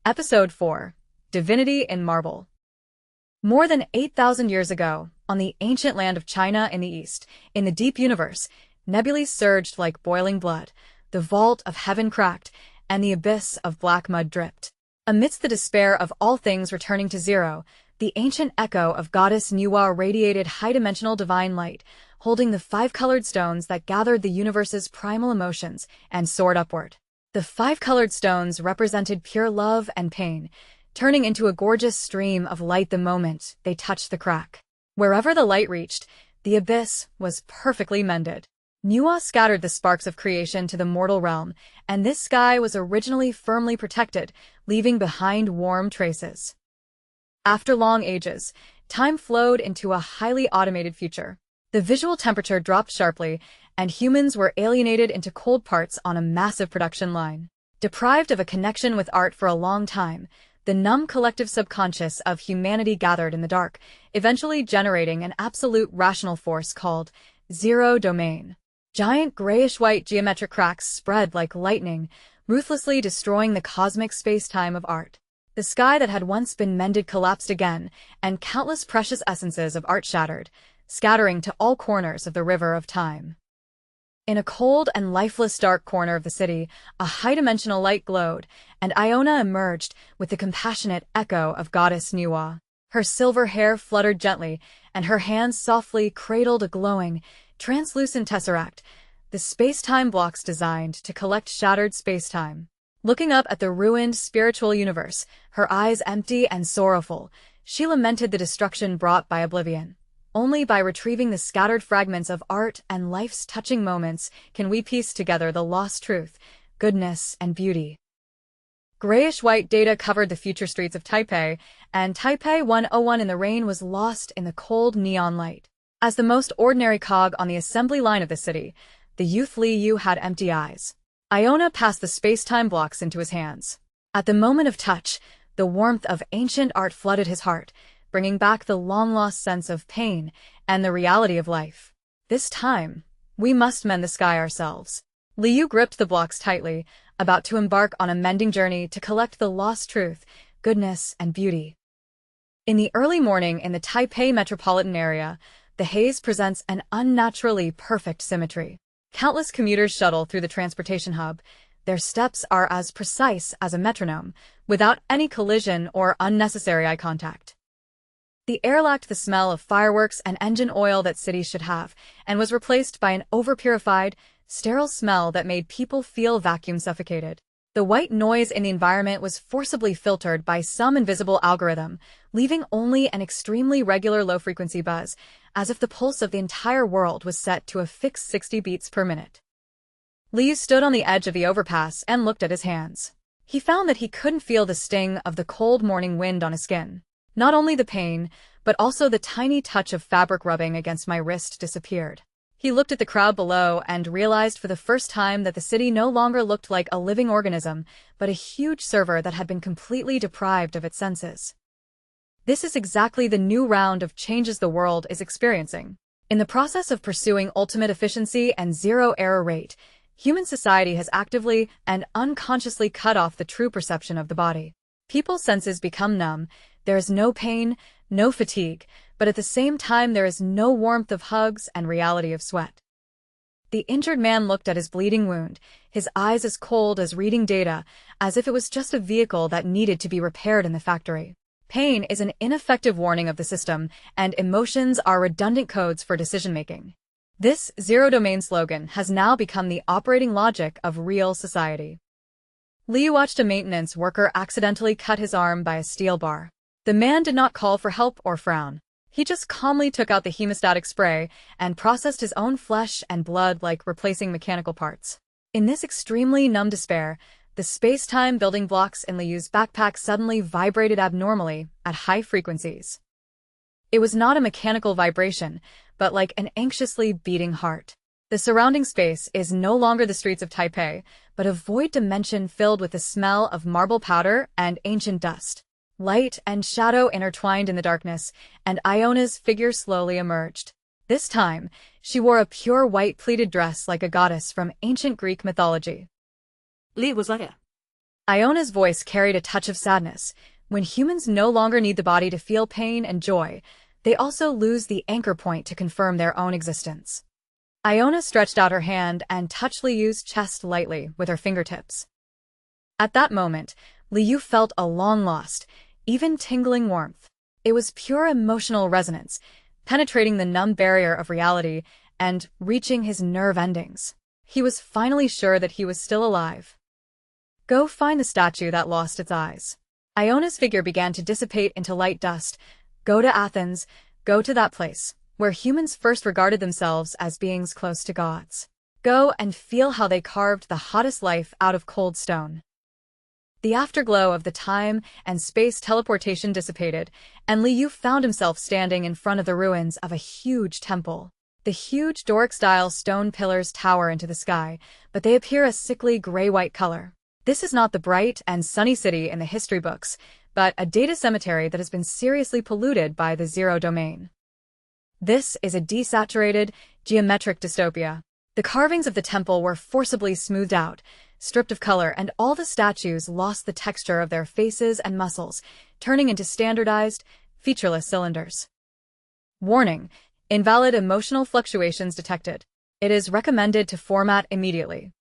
Episode 4. Divinity in Marble. More than 8,000 years ago, on the ancient land of China in the east, in the deep universe, nebulae surged like boiling blood, the vault of heaven cracked, and the abyss of black mud dripped. Amidst the despair of all things returning to zero, the ancient echo of goddess Nuwa radiated high-dimensional divine light, holding the five-colored stones that gathered the universe's primal emotions and soared upward. The five-colored stones represented pure love and pain, turning into a gorgeous stream of light the moment they touched the crack. Wherever the light reached, the abyss was perfectly mended. Nuwa scattered the sparks of creation to the mortal realm, and this sky was originally firmly protected, leaving behind warm traces. After long ages, time flowed into a highly automated future. The visual temperature dropped sharply, and humans were alienated into cold parts on a massive production line. Deprived of a connection with art for a long time, the numb collective subconscious of humanity gathered in the dark, eventually generating an absolute rational force called Zero Domain. Giant grayish-white geometric cracks spread like lightning, ruthlessly destroying the cosmic space-time of art. The sky that had once been mended collapsed again, and countless precious essences of art shattered, scattering to all corners of the river of time. In a cold and lifeless dark corner of the city, a high-dimensional light glowed, and Iona emerged with the compassionate echo of goddess Nuwa. Her silver hair fluttered gently, and her hands softly cradled a glowing, translucent tesseract, the space-time blocks designed to collect shattered space-time. Looking up at the ruined spiritual universe, her eyes empty and sorrowful, she lamented the destruction brought by oblivion. Only by retrieving the scattered fragments of art and life's touching moments can we piece together the lost truth, goodness, and beauty. Grayish-white data covered the future streets of Taipei, and Taipei 101 in the rain was lost in the cold neon light. As the most ordinary cog on the assembly line of the city, the youth Li Yu had empty eyes. Iona passed the space-time blocks into his hands. At the moment of touch, the warmth of ancient art flooded his heart, bringing back the long-lost sense of pain and the reality of life. This time, we must mend the sky ourselves. Liu gripped the blocks tightly, about to embark on a mending journey to collect the lost truth, goodness, and beauty. In the early morning in the Taipei metropolitan area, the haze presents an unnaturally perfect symmetry. Countless commuters shuttle through the transportation hub. Their steps are as precise as a metronome, without any collision or unnecessary eye contact. The air lacked the smell of fireworks and engine oil that cities should have, and was replaced by an over-purified, sterile smell that made people feel vacuum-suffocated. The white noise in the environment was forcibly filtered by some invisible algorithm, leaving only an extremely regular low-frequency buzz, as if the pulse of the entire world was set to a fixed 60 beats per minute. Liu stood on the edge of the overpass and looked at his hands. He found that he couldn't feel the sting of the cold morning wind on his skin. Not only the pain, but also the tiny touch of fabric rubbing against my wrist disappeared. He looked at the crowd below and realized for the first time that the city no longer looked like a living organism, but a huge server that had been completely deprived of its senses. This is exactly the new round of changes the world is experiencing. In the process of pursuing ultimate efficiency and zero error rate, human society has actively and unconsciously cut off the true perception of the body. People's senses become numb. There is no pain, no fatigue, but at the same time there is no warmth of hugs and reality of sweat. The injured man looked at his bleeding wound, his eyes as cold as reading data, as if it was just a vehicle that needed to be repaired in the factory. Pain is an ineffective warning of the system, and emotions are redundant codes for decision-making. This zero-domain slogan has now become the operating logic of real society. Liu watched a maintenance worker accidentally cut his arm by a steel bar. The man did not call for help or frown. He just calmly took out the hemostatic spray and processed his own flesh and blood like replacing mechanical parts. In this extremely numb despair, the space-time building blocks in Liu's backpack suddenly vibrated abnormally at high frequencies. It was not a mechanical vibration, but like an anxiously beating heart. The surrounding space is no longer the streets of Taipei, but a void dimension filled with the smell of marble powder and ancient dust. Light and shadow intertwined in the darkness, and Iona's figure slowly emerged. This time, she wore a pure white pleated dress like a goddess from ancient Greek mythology. Li was like, Iona's voice carried a touch of sadness. When humans no longer need the body to feel pain and joy, they also lose the anchor point to confirm their own existence. Iona stretched out her hand and touched Liyu's chest lightly with her fingertips. At that moment, Liyu felt a long-lost, even tingling warmth. It was pure emotional resonance, penetrating the numb barrier of reality and reaching his nerve endings. He was finally sure that he was still alive. Go find the statue that lost its eyes. Iona's figure began to dissipate into light dust. Go to Athens, go to that place, where humans first regarded themselves as beings close to gods. Go and feel how they carved the hottest life out of cold stone. The afterglow of the time and space teleportation dissipated, and Liyu found himself standing in front of the ruins of a huge temple. The huge Doric-style stone pillars tower into the sky, but they appear a sickly gray-white color. This is not the bright and sunny city in the history books, but a data cemetery that has been seriously polluted by the Zero Domain. This is a desaturated, geometric dystopia. The carvings of the temple were forcibly smoothed out, stripped of color, and all the statues lost the texture of their faces and muscles, turning into standardized, featureless cylinders. Warning: invalid emotional fluctuations detected. It is recommended to format immediately.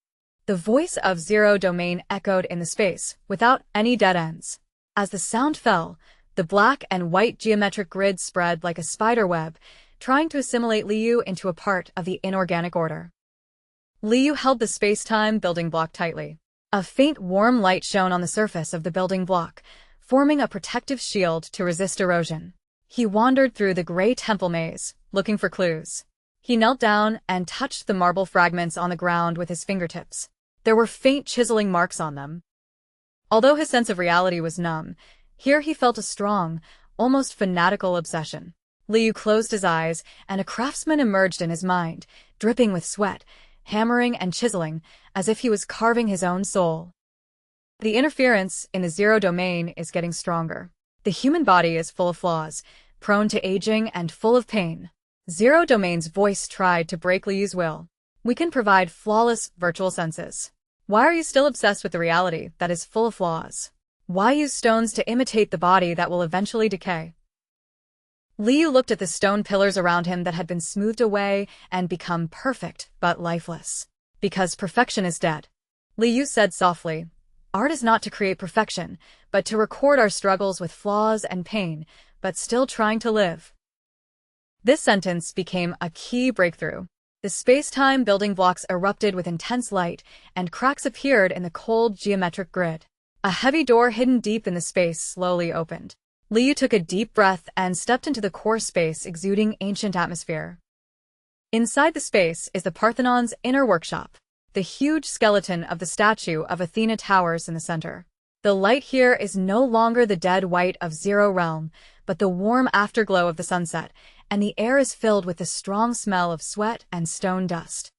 The voice of Zero Domain echoed in the space, without any dead ends. As the sound fell, the black and white geometric grid spread like a spider web, trying to assimilate Liyu into a part of the inorganic order. Liyu held the space-time building block tightly. A faint warm light shone on the surface of the building block, forming a protective shield to resist erosion. He wandered through the gray temple maze, looking for clues. He knelt down and touched the marble fragments on the ground with his fingertips. There were faint chiseling marks on them. Although his sense of reality was numb, here he felt a strong, almost fanatical obsession. Liyu closed his eyes, and a craftsman emerged in his mind, dripping with sweat, hammering and chiseling, as if he was carving his own soul. The interference in the Zero Domain is getting stronger. The human body is full of flaws, prone to aging and full of pain. Zero Domain's voice tried to break Liyu's will. We can provide flawless virtual senses. Why are you still obsessed with the reality that is full of flaws? Why use stones to imitate the body that will eventually decay? Liyu looked at the stone pillars around him that had been smoothed away and become perfect but lifeless. Because perfection is dead. Liyu said softly, art is not to create perfection, but to record our struggles with flaws and pain, but still trying to live. This sentence became a key breakthrough. The space-time building blocks erupted with intense light, and cracks appeared in the cold geometric grid. A heavy door hidden deep in the space slowly opened. Liyu took a deep breath and stepped into the core space exuding ancient atmosphere. Inside the space is the Parthenon's inner workshop. The huge skeleton of the statue of Athena towers in the center. The light here is no longer the dead white of Zero Realm, but the warm afterglow of the sunset, and the air is filled with the strong smell of sweat and stone dust.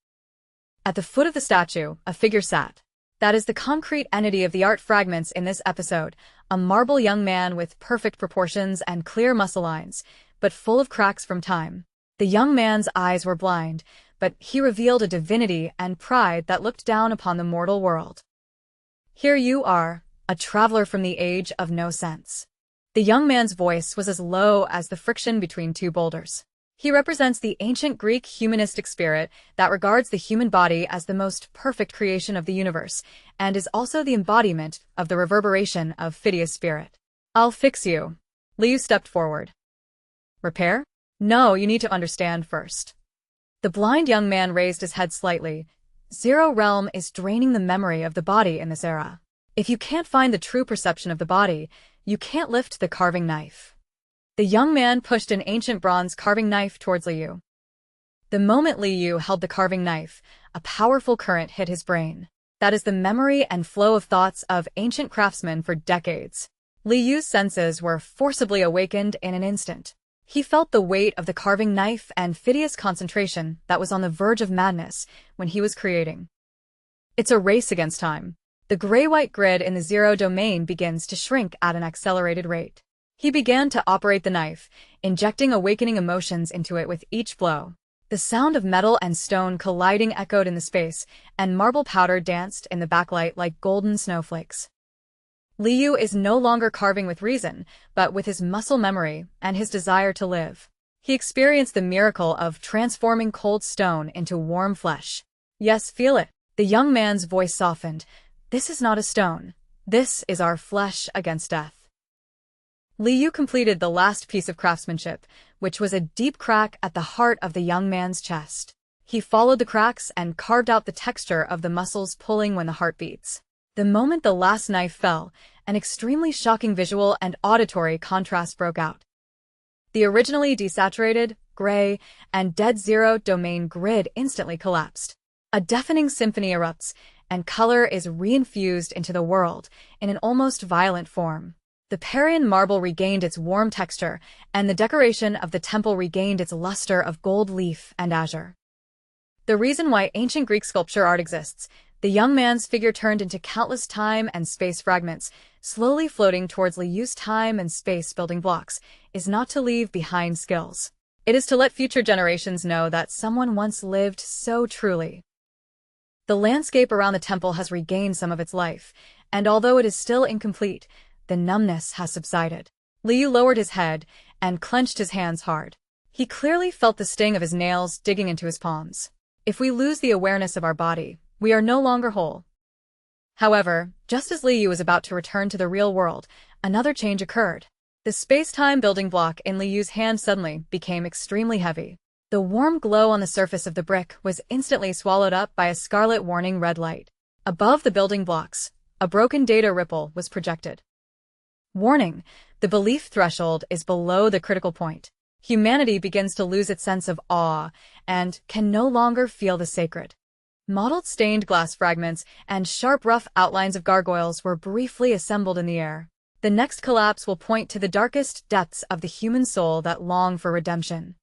At the foot of the statue, a figure sat. That is the concrete entity of the art fragments in this episode, a marble young man with perfect proportions and clear muscle lines, but full of cracks from time. The young man's eyes were blind, but he revealed a divinity and pride that looked down upon the mortal world. Here you are, a traveler from the age of no sense. The young man's voice was as low as the friction between two boulders. He represents the ancient Greek humanistic spirit that regards the human body as the most perfect creation of the universe, and is also the embodiment of the reverberation of Phidias' spirit. I'll fix you. Liu stepped forward. Repair? No, you need to understand first. The blind young man raised his head slightly. Zero Realm is draining the memory of the body in this era. If you can't find the true perception of the body, you can't lift the carving knife. The young man pushed an ancient bronze carving knife towards Liu. The moment Liu held the carving knife, a powerful current hit his brain. That is the memory and flow of thoughts of ancient craftsmen for decades. Liu's senses were forcibly awakened in an instant. He felt the weight of the carving knife and Phidias' concentration that was on the verge of madness when he was creating. It's a race against time. The gray-white grid in the Zero Domain begins to shrink at an accelerated rate. He began to operate the knife, injecting awakening emotions into it with each blow. The sound of metal and stone colliding echoed in the space, and marble powder danced in the backlight like golden snowflakes. Liu is no longer carving with reason, but with his muscle memory and his desire to live. He experienced the miracle of transforming cold stone into warm flesh. Yes, feel it. The young man's voice softened. This is not a stone. This is our flesh against death. Liu completed the last piece of craftsmanship, which was a deep crack at the heart of the young man's chest. He followed the cracks and carved out the texture of the muscles pulling when the heart beats. The moment the last knife fell, an extremely shocking visual and auditory contrast broke out. The originally desaturated, gray, and dead zero domain grid instantly collapsed. A deafening symphony erupts, and color is reinfused into the world in an almost violent form. The Parian marble regained its warm texture, and the decoration of the temple regained its luster of gold leaf and azure. The reason why ancient Greek sculpture art exists, the young man's figure turned into countless time and space fragments, slowly floating towards Liu's time and space building blocks, is not to leave behind skills. It is to let future generations know that someone once lived so truly. The landscape around the temple has regained some of its life, and although it is still incomplete, the numbness has subsided. Liu lowered his head and clenched his hands hard. He clearly felt the sting of his nails digging into his palms. If we lose the awareness of our body, we are no longer whole. However, just as Liu was about to return to the real world, another change occurred. The space-time building block in Liu's hand suddenly became extremely heavy. The warm glow on the surface of the brick was instantly swallowed up by a scarlet warning red light. Above the building blocks, a broken data ripple was projected. Warning: the belief threshold is below the critical point. Humanity begins to lose its sense of awe and can no longer feel the sacred. Mottled stained glass fragments and sharp rough outlines of gargoyles were briefly assembled in the air. The next collapse will point to the darkest depths of the human soul that long for redemption.